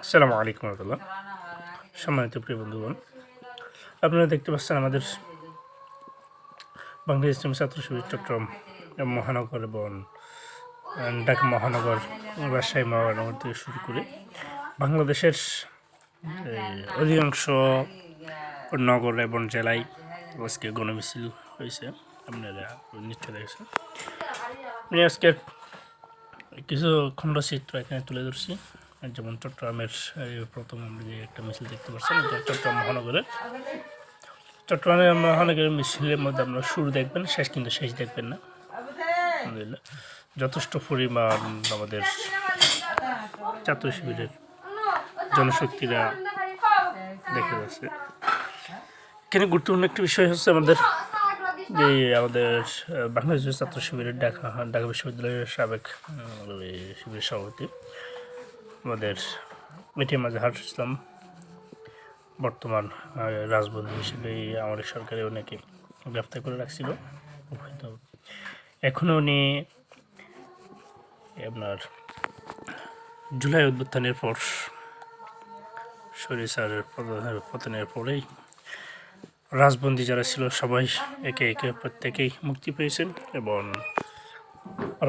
আসসালামু আলাইকুম রহমতুল্লাহ। সম্মানিত প্রিয় বন্ধুগণ, আপনারা দেখতে পাচ্ছেন আমাদের বাংলাদেশ ইসলামী ছাত্র শিবির চট্টগ্রাম মহানগর এবং ঢাকা মহানগর, রাজশাহী মহানগর থেকে শুরু করে বাংলাদেশের অধিকাংশ নগর এবং জেলায় আজকে গণমিছিল হয়েছে। আপনারা নিশ্চয় দেখেছেন। আমি আজকে কিছু খণ্ডচিত্র এখানে তুলে ধরছি। যেমন চট্টগ্রামের প্রথম আমরা যে একটা মিছিল দেখতে পাচ্ছেন, এটা চট্টগ্রাম মহানগরের মিছিলের মধ্যে আপনারা শুরু দেখবেন, শেষ কিন্তু শেষ দেখবেন না। আলহামদুলিল্লাহ, যথেষ্ট পরিমাণ আমাদের ছাত্র শিবিরের জনশক্তিরা দেখা যাচ্ছে। এখানে গুরুত্বপূর্ণ একটি বিষয় হচ্ছে আমাদের বাংলাদেশের ছাত্র শিবিরের ঢাকা বিশ্ববিদ্যালয়ের সাবেক শিবিরের সভাপতি আমাদের এটিএম আজহার ইসলাম, বর্তমান রাজবন্দী হিসেবে আমাদের সরকারে অনেকে গ্রেফতার করে রাখছিল। হয়তো এখনও উনি আপনার জুলাই অভ্যুত্থানের পর স্বৈরাচারের পতনের পরেই রাজবন্দী যারা ছিল সবাই একে একে প্রত্যেকেই মুক্তি পেয়েছেন এবং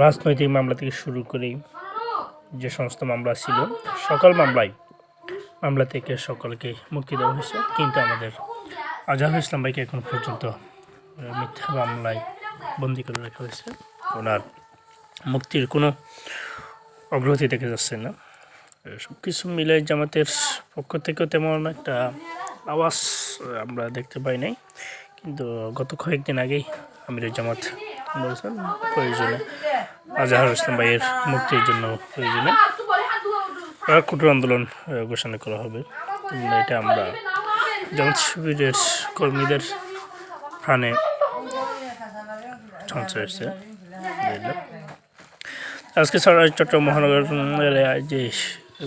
রাজনৈতিক মামলা থেকে শুরু করে যে সমস্ত মামলা ছিল সকল মামলা থেকে সকলকে মুক্তি দেওয়া হয়েছে। কিন্তু আমাদের আজহারুল ইসলাম ভাইকে এখন পর্যন্ত মিথ্যা মামলায় বন্দী করে রাখা হয়েছে। ওনার মুক্তির কোনো অগ্রগতি দেখা যাচ্ছে না। সব কিছু মিলে জামাতের পক্ষ থেকেও তেমন একটা আওয়াজ আমরা দেখতে পাই নাই। কিন্তু গত কয়েকদিন আগেই আমির জামাত বলছেন প্রয়োজনে আজহারুল ইসলাম ভাইয়ের মুক্তির জন্য প্রয়োজনে কঠোর আন্দোলন ঘোষণা করা হবে। এটা আমরা জামাত শিবিরের কর্মীদের প্রাণে সঞ্চয় হচ্ছে। আজকে চট্টগ্রাম মহানগর যে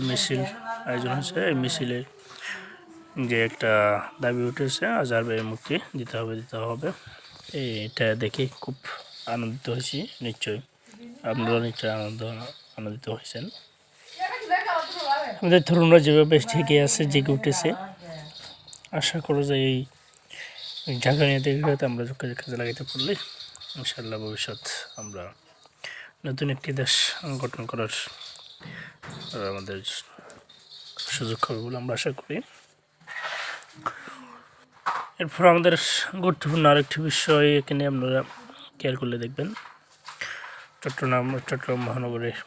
মিছিল আয়োজন হয়েছে, এই মিছিলে যে একটা দাবি উঠেছে আজহার ভাইয়ের মুক্তি দিতে হবে, এটা দেখে খুব আনন্দিত হয়েছি। নিশ্চয়ই আপনারা আনন্দিত হয়েছেন। আমাদের তরুণরা যেভাবে জেগে আছে, জেগে উঠেছে, আশা করো যে এই জাগানিয়া দেখতে আমরা কাজে লাগাইতে পারলে ইনশাআল্লাহ ভবিষ্যৎ আমরা নতুন একটি দেশ গঠন করার আমাদের সুযোগ হবে বলে আমরা আশা করি। এরপর আমাদের গুরুত্বপূর্ণ আরেকটি বিষয় এখানে আপনারা কেয়ার করলে দেখবেন, চট্টগ্রাম মহানগরের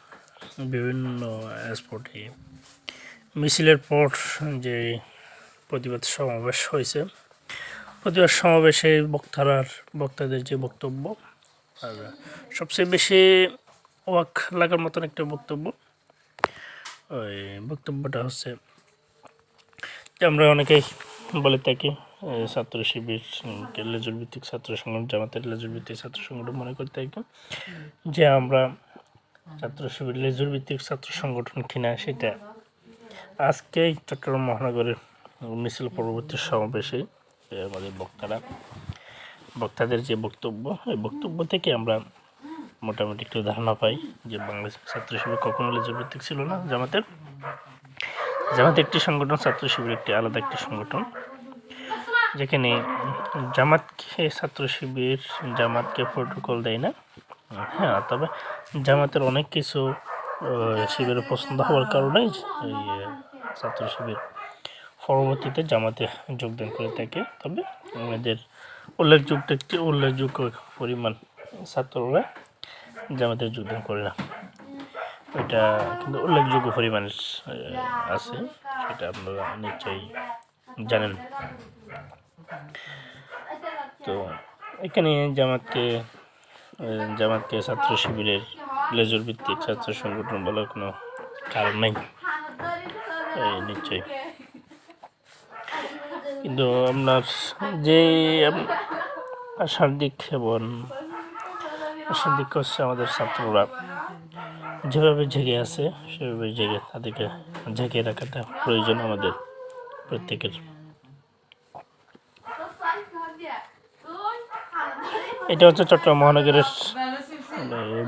বিভিন্ন স্পটে মিছিলের পর যে প্রতিবাদ সমাবেশ হয়েছে, প্রতিবাদ সমাবেশে বক্তাদের যে বক্তব্য, আর সবচেয়ে বেশি অবাক লাগার মতন একটা বক্তব্য, ওই বক্তব্যটা হচ্ছে যে আমরা অনেকেই বলে থাকি ছাত্র শিবির লেজুর ভিত্তিক ছাত্র সংগঠন, জামাতের লেজুর ভিত্তিক ছাত্র সংগঠন মনে করতে থাকি যে আমরা ছাত্র শিবির লেজুর ভিত্তিক ছাত্র সংগঠন কিনা, সেটা আজকেই চট্টগ্রাম মহানগরের মিছিল পরবর্তী সমাবেশে আমাদের বক্তাদের যে বক্তব্য, এই বক্তব্য থেকে আমরা মোটামুটি একটু ধারণা পাই যে বাংলাদেশ ছাত্র শিবির কখনো লেজুর ভিত্তিক ছিল না। জামাত একটি সংগঠন, ছাত্র শিবির একটি আলাদা একটি সংগঠন, যেখানে জামাতকে প্রোটোকল দেয় না। হ্যাঁ, তবে জামাতের অনেক কিছু শিবিরের পছন্দ হওয়ার কারণে এই ছাত্র শিবির পরবর্তীতে জামাতে যোগদান করে থাকে। তবে আমাদের উল্লেখযোগ্য পরিমাণ ছাত্ররা জামাতে যোগদান করে না, এটা কিন্তু উল্লেখযোগ্য পরিমাণের আছে, সেটা আপনারা নিশ্চয়ই জানেন। তো এখানে জামাতকে ছাত্র শিবিরের লেজুর ভিত্তিক ছাত্র সংগঠন বলার কোনো কারণ নেই নিশ্চয়ই। কিন্তু আপনার যে আশার দিক হচ্ছে আমাদের ছাত্ররা যেভাবে জেগে আছে সেভাবে তাদেরকে জেগে রাখাটা প্রয়োজন আমাদের প্রত্যেকের। এটা হচ্ছে চট্টগ্রাম মহানগরের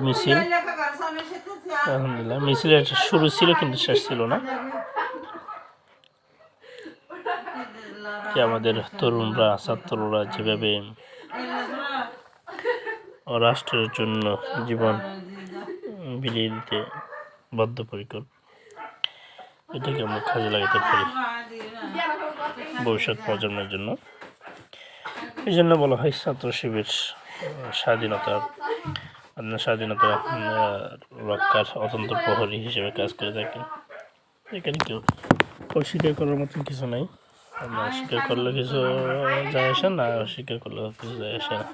মিছিল। আলহামদুলিল্লাহ, মিছিলের শুরু ছিল কিন্তু শেষ ছিল না। যে আমাদের তরুণরা ছাত্ররা যেভাবে রাষ্ট্রের জন্য জীবন বিলিয়ে দিতে বদ্ধপরিকর, এটাকে আমরা কাজে লাগাতে পারি ভবিষ্যৎ প্রজন্মের জন্য। এই জন্য বলা হয় ছাত্র শিবির স্বাধীনতা রক্ষার অত্যন্ত প্রহরী হিসেবে কাজ করে থাকেন। এখানে কেউ অস্বীকার করার মতন কিছু নাই। আমরা অস্বীকার করলে কিছু যায় আসে না, অস্বীকার করলে কিছু যায় আসে না।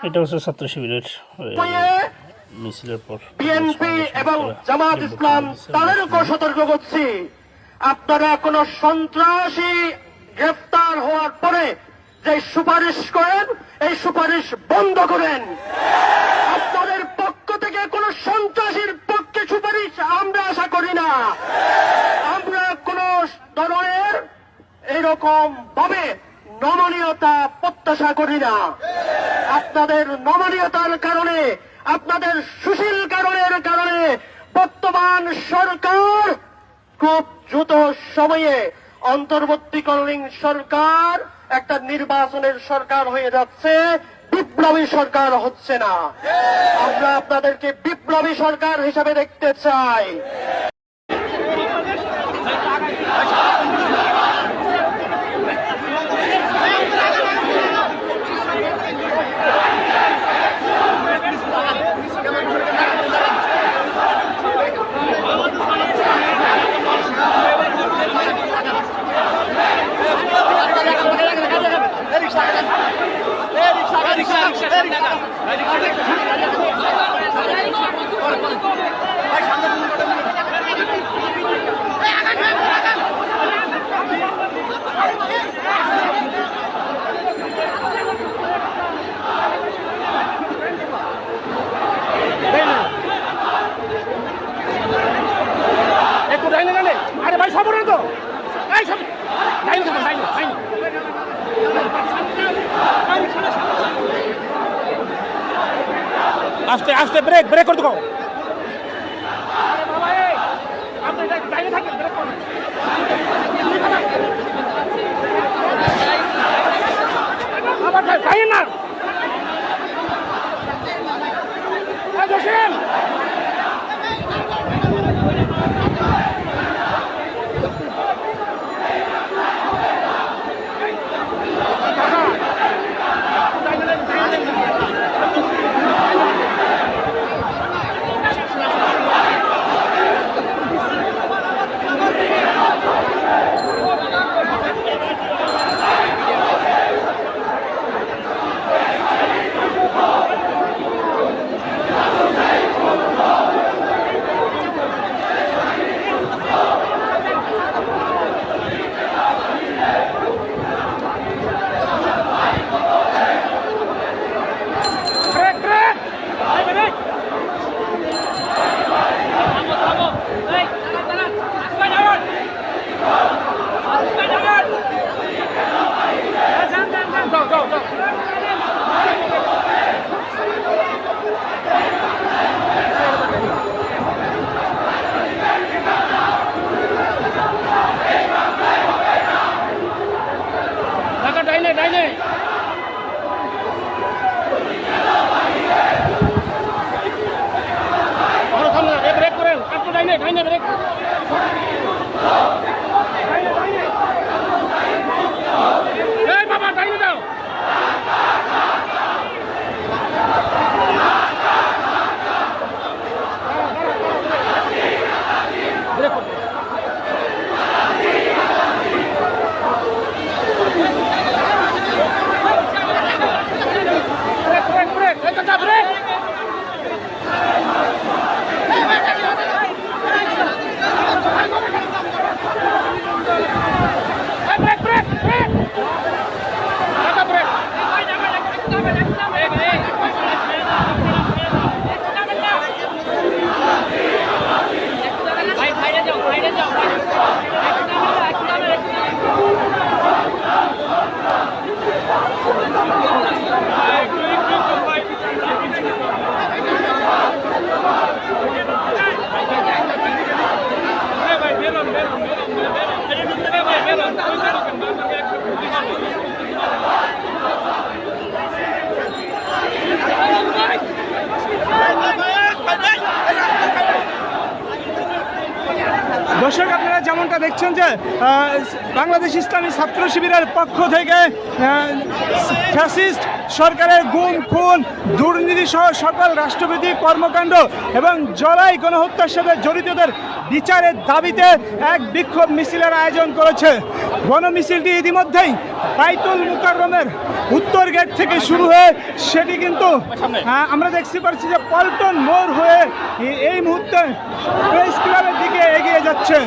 এটা হচ্ছে ছাত্র শিবিরের মিছিলের পর বিএনপি এবং জামাত ইসলাম তাদেরকেও সতর্ক করছি, আপনারা কোন সন্ত্রাসী গ্রেফতার হওয়ার পরে যে সুপারিশ করেন এই সুপারিশ বন্ধ করেন। আপনাদের পক্ষ থেকে কোন সন্ত্রাসীর পক্ষে সুপারিশ আমরা আশা করি না। আমরা কোন ধরনের এরকম ভাবে নমনীয়তা প্রত্যাশা করি না। আপনাদের নমনীয়তার কারণে, আপনাদের সুশীল কারণের কারণে বর্তমান সরকার খুব দ্রুত সময়ে অন্তর্বর্তীকালীন সরকার একটা নির্বাচনের সরকার হয়ে যাচ্ছে, বিপ্লবী সরকার হচ্ছে না। আমরা আপনাদেরকে বিপ্লবী সরকার হিসেবে দেখতে চাই। আরে ভাই সব তো আস্তে আস্তে ব্রেক ব্রেক করতে কও। না দর্শক আপনারা যেমনটা দেখছেন যে বাংলাদেশ ইসলামী ছাত্র শিবিরের পক্ষ থেকে ফ্যাসিস্ট সরকারের গুম খুন দুর্নীতি সহ সকল রাষ্ট্রবিরোধী কর্মকাণ্ড এবং জলাই গণহত্যার সাথে জড়িতদের বিচারের দাবিতে এক বিক্ষোভ মিছিলের আয়োজন করেছে। গণমিছিলটি ইতিমধ্যেই বাইতুল মুকাররমের উত্তর গেট থেকে শুরু হয়ে সেটি কিন্তু আমরা দেখতে পাচ্ছি যে পল্টন মোড় হয়ে এই মুহূর্তে প্রেস ক্লাবের দিকে এগিয়ে যাচ্ছে।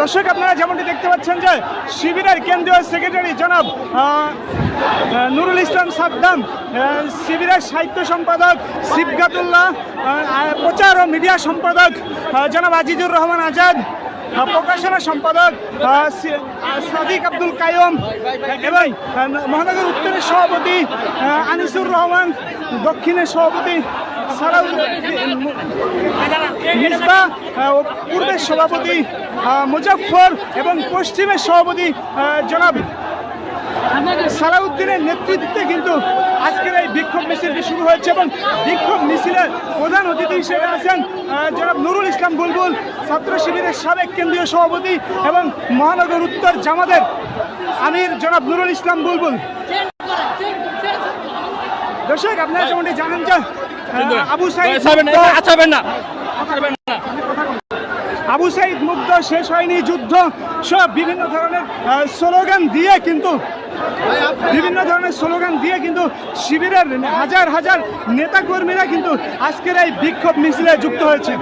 দর্শক আপনারা যেমনটি দেখতে পাচ্ছেন যে শিবিরের কেন্দ্রীয় সেক্রেটারি জনাব নুরুল ইসলাম সাদ্দাম, শিবিরের সাহিত্য সম্পাদক সিবগাতুল্লাহ, প্রচার ও মিডিয়া সম্পাদক জনাব আজিজুর রহমান আজাদ, প্রকাশনা সম্পাদক সাদিক আব্দুল কায়ুম এবং মহানগর উত্তরের সভাপতি আনিসুর রহমান, দক্ষিণের সভাপতি মিসবা, পূর্বের সভাপতি মুজাফফর এবং পশ্চিমের সভাপতি জনাব সালাউদ্দিনের নেতৃত্বে কিন্তু আজকের এই বিক্ষোভ মিছিলটি শুরু হয়েছে এবং বিক্ষোভ মিছিলের প্রধান অতিথি হিসেবে আছেন জনাব নুরুল ইসলাম বুলবুল, ছাত্র শিবিরের সাবেক কেন্দ্রীয় সভাপতি এবং মহানগর উত্তর জামাতের আমির জনাব নুরুল ইসলাম বুলবুল। দর্শক আপনারা যেমনটি জানেন যে আবু সাইদ মুগ্ধ, শেষ হয়নি যুদ্ধ সব বিভিন্ন ধরনের স্লোগান দিয়ে কিন্তু শিবিরের হাজার হাজার নেতাকর্মীরা কিন্তু আজকের এই বিক্ষোভ মিছিলে যুক্ত হয়েছে।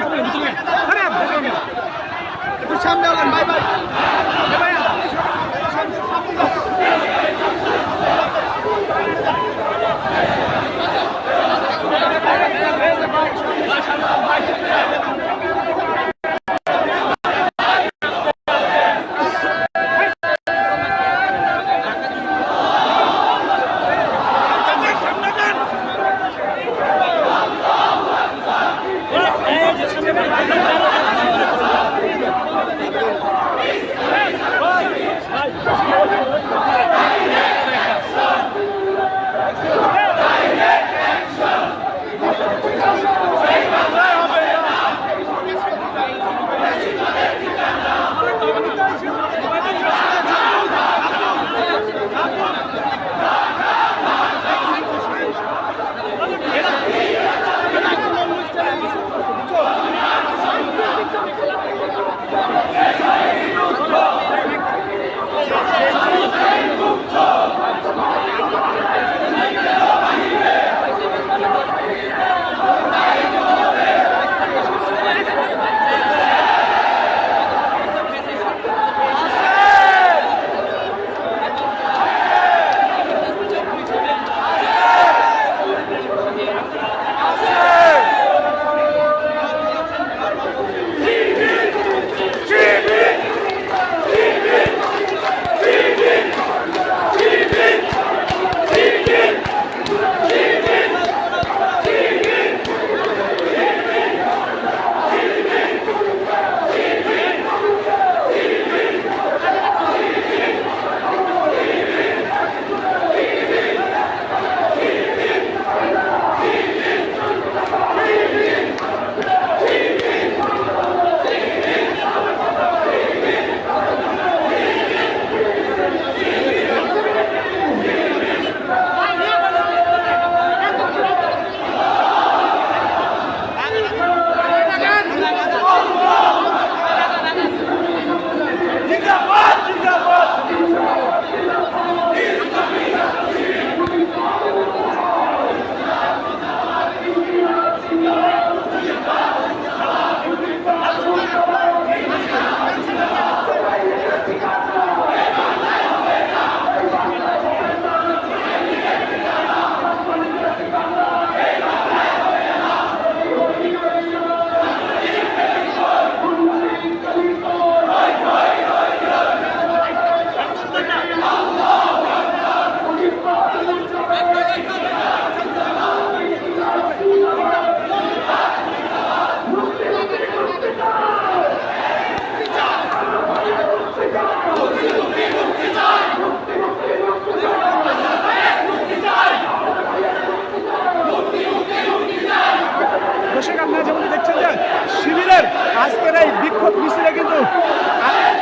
আজকের এই বিক্ষোভ মিছিলে কিন্তু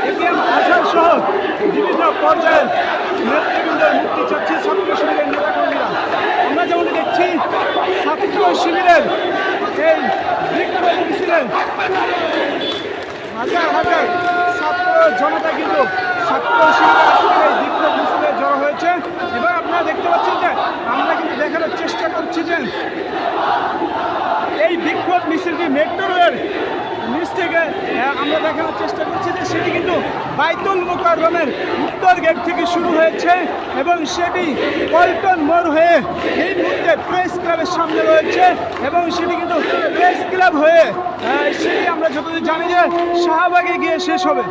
এটিএম আজহার সহ বিভিন্ন পর্যায়ের নেতৃবৃন্দের মুক্তি চাচ্ছে ছাত্র শিবিরের নেতাকর্মীরা। আমরা যেমন দেখছি ছাত্র শিবিরের এই বিক্ষোভ মিছিলে হাজার হাজার ছাত্র জনতা কিন্তু ছাত্র শিবিরের আজকের এই বিক্ষোভ মিছিলে জড়ো হয়েছে। এবং আপনারা দেখতে পাচ্ছেন যে আমরা কিন্তু দেখানোর চেষ্টা করছি যে এই বিক্ষোভ মিছিলটি মেট্রো রেলের নিচ থেকে আমরা দেখানোর চেষ্টা করছি যে সেটি কিন্তু বাইতুল মোকাররমের উত্তর গেট থেকে শুরু হয়েছে এবং সেটি পল্টন মোড় হয়ে এই মুহূর্তে প্রেস ক্লাবের সামনে রয়েছে এবং সেটি কিন্তু প্রেস ক্লাব হয়ে সেটি আমরা যতদূর জানি যে শাহবাগে গিয়ে শেষ হবে।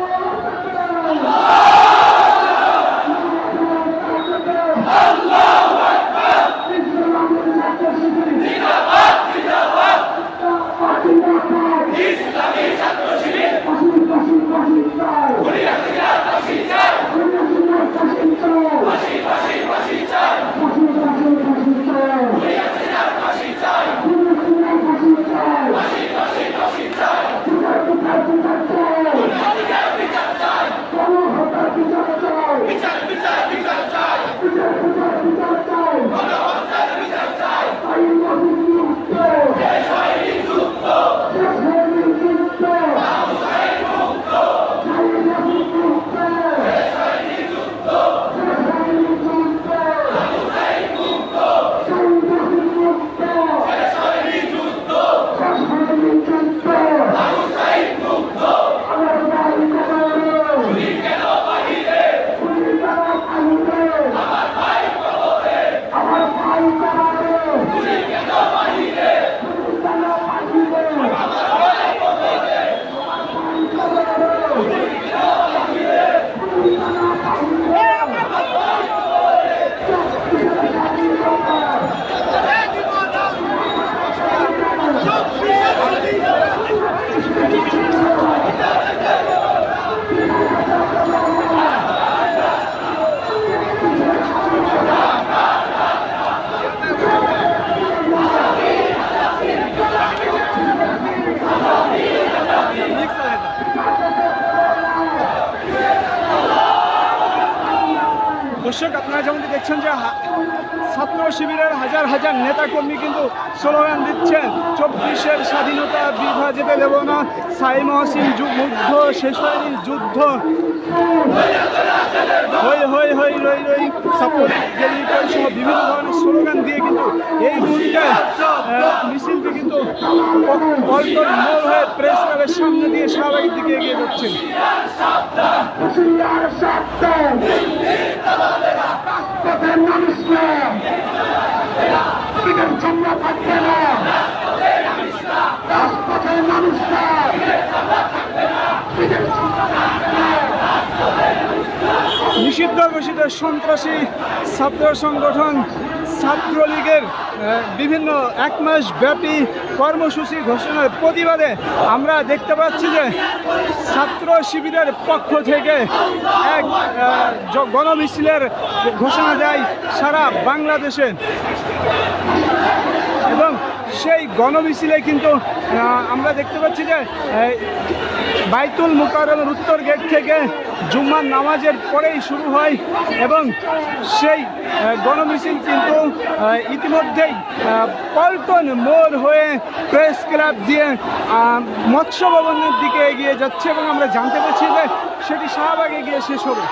দর্শক, আপনারা যেমনটি দেখছেন যে ছাত্র শিবিরের হাজার হাজার নেতাকর্মী কিন্তু স্লোগান দিচ্ছেন 24-এর স্বাধীনতা বৃথা যেতে দেব না, সাই মহসিন মুগ্ধ শেষ হয়নি যুদ্ধ, হই হই হই রই রই সাপোর্ট সহ বিভিন্ন ধরনের স্লোগান দিয়ে কিন্তু এই মুহূর্তে মিছিলটি কিন্তু পল্টন মোড় হয়ে প্রেস ক্লাবের সামনে দিয়ে শাহবাগের দিকে এগিয়ে যাচ্ছে। নিষিদ্ধ ঘোষিত সন্ত্রাসী ছাত্র সংগঠন ছাত্রলীগের বিভিন্ন এক মাস ব্যাপী কর্মসূচি ঘোষণার প্রতিবাদে আমরা দেখতে পাচ্ছি যে ছাত্র শিবিরের পক্ষ থেকে এক গণমিছিলের ঘোষণা দেয় সারা বাংলাদেশে এবং সেই গণমিছিলে কিন্তু আমরা দেখতে পাচ্ছি যে বাইতুল মোকাররমের উত্তর গেট থেকে জুম্মার নামাজের পরেই শুরু হয় এবং সেই গণমিছিল কিন্তু ইতিমধ্যেই পল্টন মোড় হয়ে প্রেস ক্লাব দিয়ে মৎস্য ভবনের দিকে এগিয়ে যাচ্ছে এবং আমরা জানতে পারছি যে সেটি শাহবাগে গিয়ে শেষ হবে।